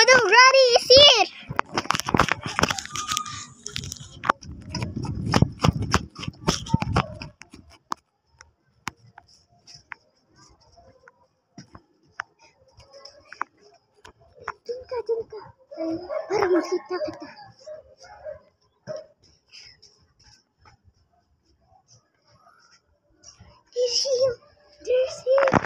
Oh no, Granny is here! Dun ka. Para makita kita. There's him. There's him.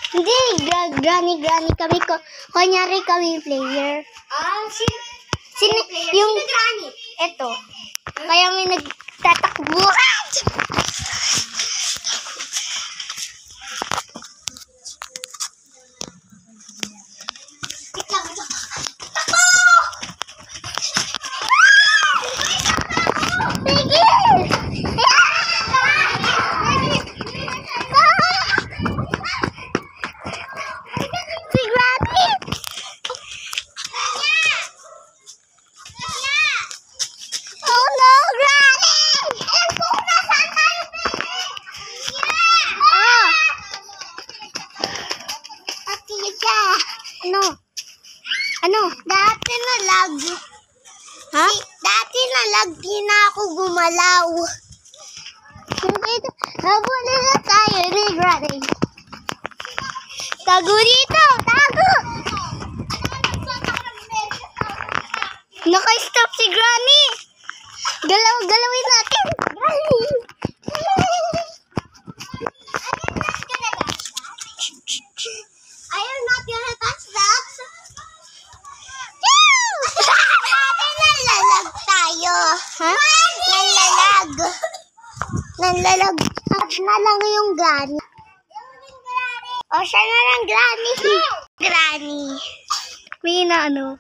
Hindi, granny kami ko. Kunyari kami player. Sino yung granny? Ito. Kaya may nagtatakbo. Ano? Dati na lag. Ha? Dati na lag, di na ako gumalaw. Nabuli na tayo ni Granny. Tago dito! Tago! Naka-stop si Granny. Galawin natin. Granny! I am not gonna touch that. Nalalag tayo. Ha? Nalalag. Touch na lang yung Granny. O, siya na lang Granny. Granny. May na ano.